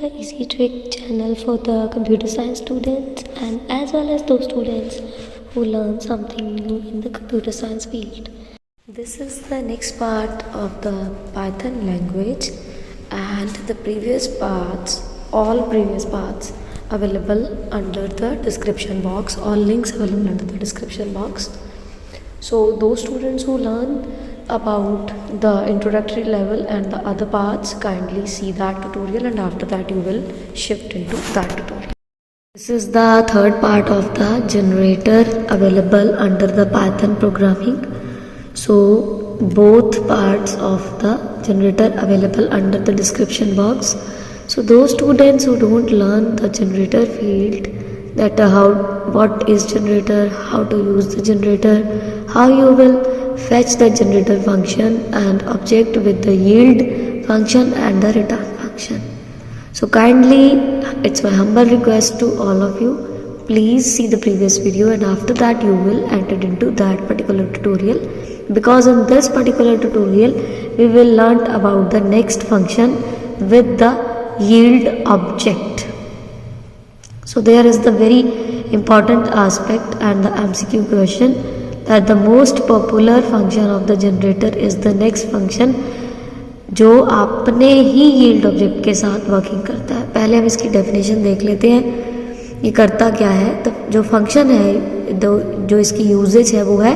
the Easy Trick channel for the computer science students and as well as those students who learn something new in the computer science field. This is the next part of the Python language, and the previous parts, all previous parts available under the description box, all links available under the description box. So those students who learn about the introductory level and the other parts, kindly see that tutorial, and after that you will shift into that tutorial. This is the third part of the generator available under the Python programming. So both parts of the generator available under the description box. So those students who don't learn the generator field, that what is generator, how to use the generator, how you will fetch the generator function and object with the yield function and the return function. So kindly, it's my humble request to all of you, please see the previous video, and after that you will enter into that particular tutorial, because in this particular tutorial we will learn about the next function with the yield object. So there is the very important aspect and the MCQ question, that the most popular function of the generator is the next function, जो अपने ही yield object के साथ working करता है. पहले हम इसकी definition देख लेते हैं, ये करता क्या है. तो जो फंक्शन है, जो इसकी यूजेज है, वो है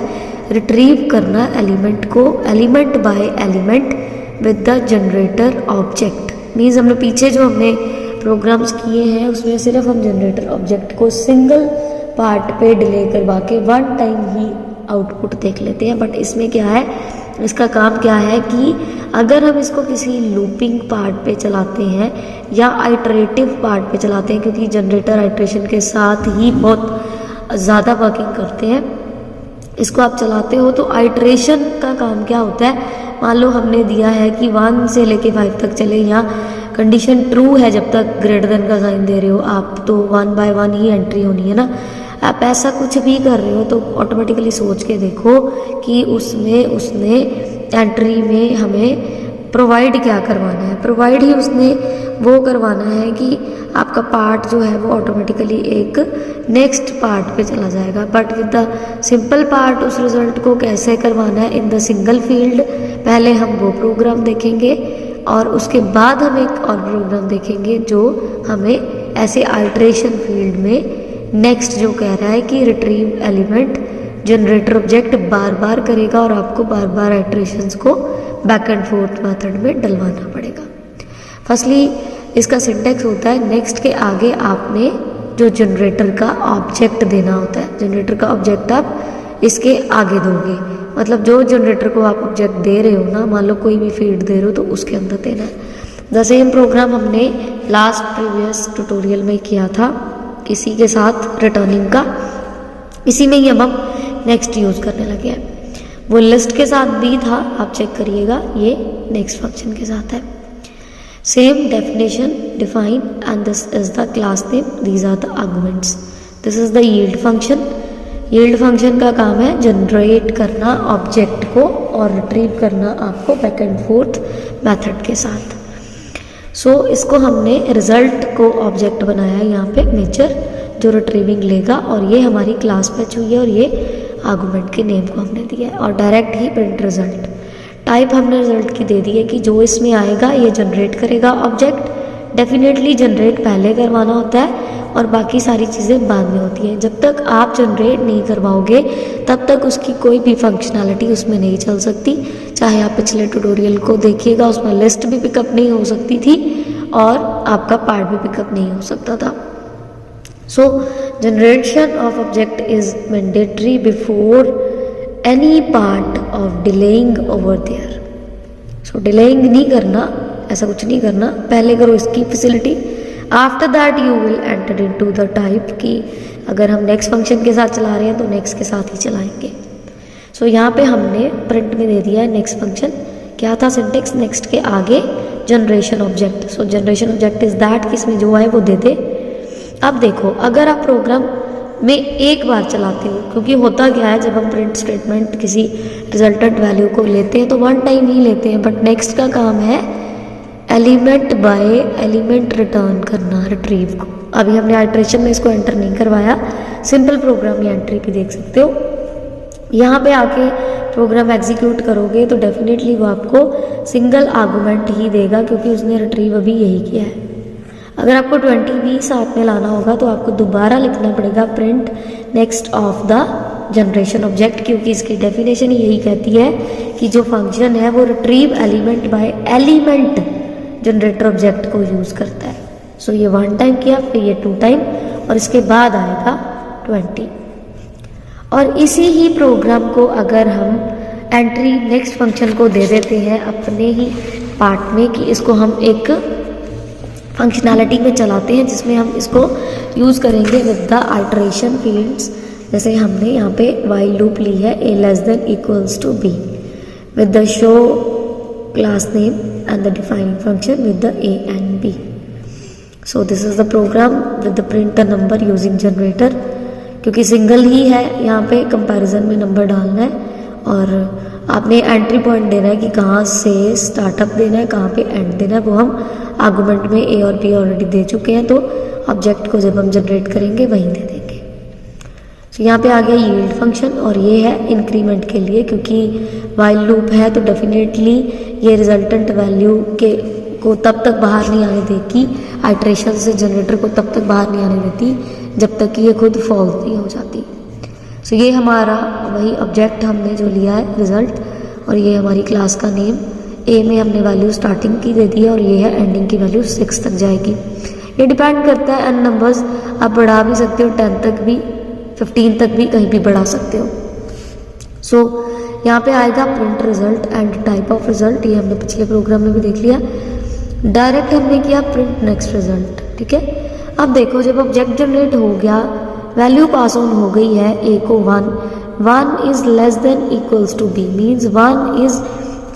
रिट्रीव करना एलिमेंट को element by element with the generator object. Means हमने पीछे जो हमने प्रोग्राम्स किए हैं उसमें सिर्फ हम जनरेटर ऑब्जेक्ट को सिंगल पार्ट पे डिले करवा के वन टाइम ही आउटपुट देख लेते हैं. बट इसमें क्या है, इसका काम क्या है कि अगर हम इसको किसी लूपिंग पार्ट पे चलाते हैं या आइटरेटिव पार्ट पे चलाते हैं, क्योंकि जनरेटर आइटरेशन के साथ ही बहुत ज़्यादा वर्किंग करते हैं, इसको आप चलाते हो तो आइटरेशन का काम क्या होता है. मान लो हमने दिया है कि 1 से लेके 5 तक चले, या कंडीशन ट्रू है जब तक ग्रेटर देन का साइन दे रहे हो आप, तो 1 बाय 1 ही एंट्री होनी है ना. आप ऐसा कुछ भी कर रहे हो तो ऑटोमेटिकली सोच के देखो कि उसमें उसने एंट्री में हमें प्रोवाइड क्या करवाना है. प्रोवाइड ही उसने वो करवाना है कि आपका पार्ट जो है वो ऑटोमेटिकली एक नेक्स्ट पार्ट पे चला जाएगा. But with the simple part उस रिजल्ट को कैसे करवाना है इन द सिंगल फील्ड, पहले हम वो प्रोग्राम देखेंगे और उसके बाद हम एक और प्रोग्राम देखेंगे जो हमें ऐसे अल्टरेशन फील्ड में नेक्स्ट जो कह रहा है कि रिट्रीव एलिमेंट जनरेटर ऑब्जेक्ट बार बार करेगा और आपको बार बार आइटरेशंस को बैक एंड फोर्थ मेथड में डलवाना पड़ेगा. फर्स्टली इसका सिंटेक्स होता है, नेक्स्ट के आगे आपने जो जनरेटर का ऑब्जेक्ट देना होता है, जनरेटर का ऑब्जेक्ट आप इसके आगे दोगे. मतलब जो जनरेटर को आप ऑब्जेक्ट दे रहे हो ना, मान लो कोई भी फील्ड दे रहे हो तो उसके अंदर देना है. द सेम प्रोग्राम हमने लास्ट प्रीवियस ट्यूटोरियल में किया था इसी के साथ रिटर्निंग का, इसी में ही अब हम नेक्स्ट यूज़ करने लगे हैं. वो लिस्ट के साथ भी था, आप चेक करिएगा, ये नेक्स्ट फंक्शन के साथ है. Same definition define and this is the class name, these are the arguments. This is the yield function. Yield function का काम है जनरेट करना ऑब्जेक्ट को और रिट्रीव करना आपको बैक एंड फोर्थ मेथड के साथ. सो इसको हमने रिजल्ट को ऑब्जेक्ट बनाया यहाँ पे मेजर, जो रिट्रीविंग लेगा, और ये हमारी क्लास पैच हुई है और ये आर्गुमेंट के नेम को हमने दिया है, और डायरेक्ट ही प्रिंट रिजल्ट. टाइप हमने रिजल्ट की दे दी है कि जो इसमें आएगा ये जनरेट करेगा ऑब्जेक्ट. डेफिनेटली जनरेट पहले करवाना होता है और बाकी सारी चीज़ें बाद में होती हैं. जब तक आप जनरेट नहीं करवाओगे तब तक उसकी कोई भी फंक्शनैलिटी उसमें नहीं चल सकती. चाहे आप पिछले ट्यूटोरियल को देखिएगा, उसमें लिस्ट भी पिकअप नहीं हो सकती थी और आपका पार्ट भी पिकअप नहीं हो सकता था. So generation of object is mandatory before any part of delaying over there. So delaying नहीं करना, ऐसा कुछ नहीं करना, पहले करो इसकी facility. After that you will enter into the type, कि अगर हम नेक्स्ट फंक्शन के साथ चला रहे हैं तो नेक्स्ट के साथ ही चलाएंगे. सो यहाँ पे हमने प्रिंट में दे दिया है नेक्स्ट फंक्शन. क्या था सिंटेक्स, नेक्स्ट के आगे generation object. So generation object is that कि इसमें जो है वो दे दे. अब देखो, अगर आप प्रोग्राम में एक बार चलाते हो, क्योंकि होता क्या है जब हम प्रिंट स्टेटमेंट किसी रिजल्टेंट वैल्यू को लेते हैं तो वन टाइम ही लेते हैं, बट नेक्स्ट का काम है एलिमेंट बाय एलिमेंट रिटर्न करना रिट्रीव को। अभी हमने आइट्रेशन में इसको एंटर नहीं करवाया, सिंपल प्रोग्राम या एंट्री भी देख सकते हो। यहाँ पे आके प्रोग्राम एग्जीक्यूट करोगे तो डेफिनेटली वो आपको सिंगल आर्गुमेंट ही देगा, क्योंकि उसने रिट्रीव अभी यही किया है। अगर आपको 20 भी साथ में लाना होगा तो आपको दोबारा लिखना पड़ेगा print next of the generation object, क्योंकि इसकी डेफिनेशन यही कहती है कि जो फंक्शन है वो retrieve element by element generator object को यूज़ करता है। सो ये 1 टाइम किया, फिर ये 2 टाइम, और इसके बाद आएगा 20। और इसी ही प्रोग्राम को अगर हम एंट्री नेक्स्ट फंक्शन को दे देते हैं अपने ही पार्ट में कि इसको हम एक फंक्शनैलिटी में चलाते हैं जिसमें हम इसको यूज़ करेंगे विद द आइटरेशन फील्ड्स, जैसे हमने यहाँ पे वाइल लूप ली है a less than equals to b with the show class name and the defining function with the a and b. So this is the program with the print the number using generator, क्योंकि single ही है यहाँ पे comparison में number डालना है और आपने entry point देना है कि कहाँ से स्टार्टअप देना है, कहाँ पे एंड देना है, वो हम आर्गुमेंट में ए और बी ऑलरेडी दे चुके हैं, तो ऑब्जेक्ट को जब हम जनरेट करेंगे वहीं दे देंगे। तो यहाँ पे आ गया यील्ड फंक्शन, और ये है इंक्रीमेंट के लिए, क्योंकि वाइल लूप है तो डेफिनेटली ये रिजल्टेंट वैल्यू के को तब तक बाहर नहीं आने देगी, आइट्रेशन से जनरेटर को तब तक बाहर नहीं आने देती जब तक कि ये खुद फॉल्स नहीं हो जाती। सो ये हमारा वही ऑब्जेक्ट हमने जो लिया है रिजल्ट, और ये हमारी क्लास का नेम। ए में हमने वैल्यू स्टार्टिंग की दे दी है और ये है एंडिंग की वैल्यू 6 तक जाएगी। ये डिपेंड करता है एन नंबर्स, आप बढ़ा भी सकते हो 10 तक भी, 15 तक भी कहीं भी बढ़ा सकते हो। सो यहाँ पे आएगा print result and type of result, ये हमने पिछले प्रोग्राम में भी देख लिया। डायरेक्ट हमने किया प्रिंट नेक्स्ट रिजल्ट, ठीक है। अब देखो जब ऑब्जेक्ट जनरेट हो गया, वैल्यू पास ऑन हो गई है ए को 1 is less than equals to B, means 1 is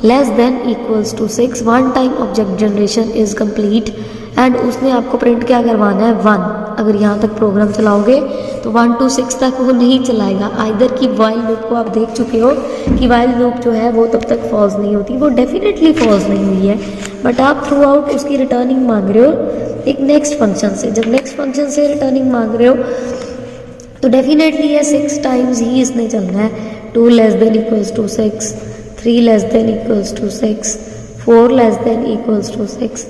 less than equals to 6, 1 time object generation is complete and उसने आपको प्रिंट क्या करवाना है 1। अगर यहाँ तक प्रोग्राम चलाओगे तो 1 to 6 तक वो नहीं चलाएगा। आइदर की वाइल लूप को आप देख चुके हो कि वाइल लूप जो है वो तब तक फॉल्स नहीं होती, वो डेफिनेटली फॉल्स नहीं हुई है, बट आप थ्रू आउट उसकी रिटर्निंग मांग रहे हो एक नेक्स्ट फंक्शन से। जब नेक्स्ट फंक्शन से रिटर्निंग मांग रहे हो तो डेफिनेटली ये 6 टाइम्स ही इसने चलना है। 2 less than equals to 6, 3 less than equals to 6, 4 less than equals to 6,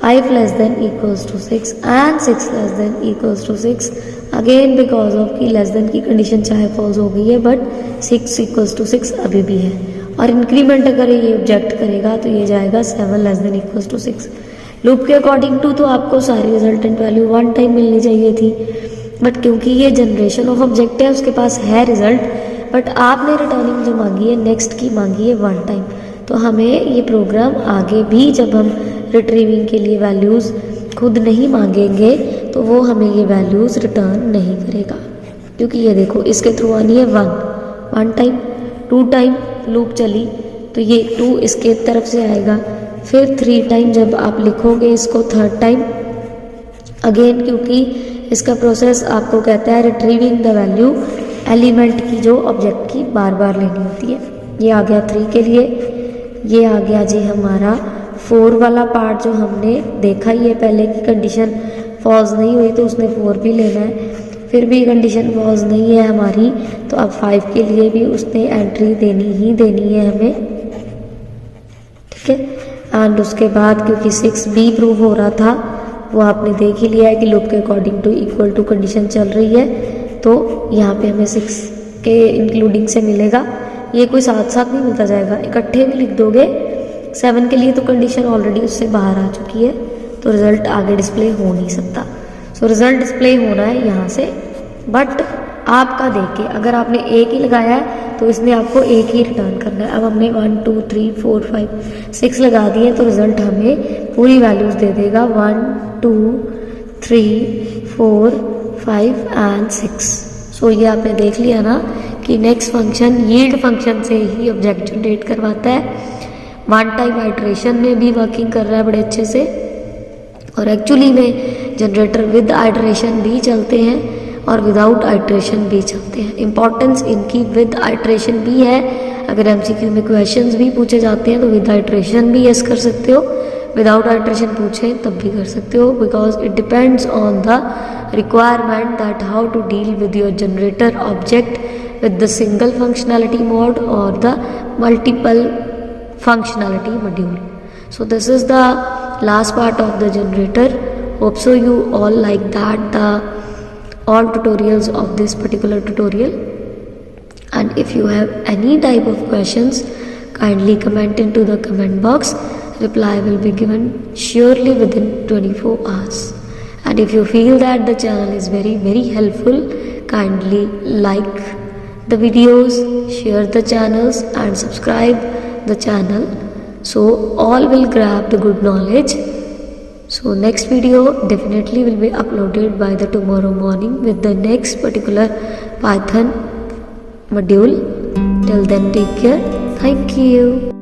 5 less than equals to 6 and 6 less than equals to 6, again because of कि लेस देन की कंडीशन चाहे फॉल्स हो गई है बट 6 इक्वल्स टू 6 अभी भी है। और इंक्रीमेंट अगर ये ऑब्जेक्ट करेगा तो ये जाएगा 7 less than equals to 6। Loop के अकॉर्डिंग टू तो आपको सारी रिजल्टेंट वैल्यू 1 टाइम मिलनी चाहिए थी, बट क्योंकि ये जनरेशन ऑफ ऑब्जेक्ट है उसके पास है रिजल्ट, बट आपने रिटर्निंग जो मांगी है नेक्स्ट की मांगी है 1 टाइम, तो हमें ये प्रोग्राम आगे भी जब हम रिट्रीविंग के लिए वैल्यूज़ खुद नहीं मांगेंगे तो वो हमें ये वैल्यूज़ रिटर्न नहीं करेगा, क्योंकि ये देखो इसके थ्रू आनी है 1 टाइम, 2 टाइम लूप चली तो ये 2 इसके तरफ से आएगा, फिर 3 टाइम जब आप लिखोगे इसको 3rd टाइम अगेन, क्योंकि इसका प्रोसेस आपको कहता है रिट्रीविंग द वैल्यू एलिमेंट की जो ऑब्जेक्ट की बार बार लेनी होती है। ये आ गया 3 के लिए। ये आ गया जी हमारा 4 वाला पार्ट जो हमने देखा ही है पहले की कंडीशन फॉल्स नहीं हुई तो उसने 4 भी लेना है, फिर भी कंडीशन फॉल्स नहीं है हमारी तो अब 5 के लिए भी उसने एंट्री देनी ही देनी है हमें, ठीक है। एंड उसके बाद क्योंकि 6 भी प्रूव हो रहा था वो आपने देख ही लिया है कि लूप के according to equal to condition चल रही है, तो यहाँ पे हमें 6 के इंक्लूडिंग से मिलेगा। ये कोई साथ साथ नहीं मिलता जाएगा, इकट्ठे भी लिख दोगे 7 के लिए तो कंडीशन ऑलरेडी उससे बाहर आ चुकी है तो रिजल्ट आगे डिस्प्ले हो नहीं सकता। सो रिजल्ट डिस्प्ले होना है यहाँ से, बट आपका देख के अगर आपने एक ही लगाया है तो इसने आपको एक ही रिटर्न करना है। अब हमने 1 2 3 4 5 6 लगा दिए तो रिजल्ट हमें पूरी वैल्यूज़ दे देगा 1 2 3 4 5 एंड 6। सो ये आपने देख लिया ना कि नेक्स्ट फंक्शन यील्ड फंक्शन से ही ऑब्जेक्ट जनरेट करवाता है, 1 टाइम आइट्रेशन में भी वर्किंग कर रहा है बड़े अच्छे से, और एक्चुअली में जनरेटर विद आइट्रेशन भी चलते हैं और विदाउट आइट्रेशन भी चलते हैं। इंपॉर्टेंस इनकी विद आइट्रेशन भी है, अगर एमसीक्यू में क्वेश्चंस भी पूछे जाते हैं तो विद आइट्रेशन भी यस कर सकते हो, विदाउट अल्ट्रेशन पूछें तब भी कर सकते हो, because it depends on the requirement that how to deal with your generator object with the single functionality mode or the multiple functionality module. So this is the last part of the generator. Hope so you all like that the all tutorials of this particular tutorial, and if you have any type of questions, kindly comment into the comment box. Reply will be given surely within 24 hours. And if you feel that the channel is very helpful, kindly like the videos, share the channels and subscribe the channel, so all will grab the good knowledge. So next video definitely will be uploaded by the tomorrow morning with the next particular Python module. Till then, take care. Thank you.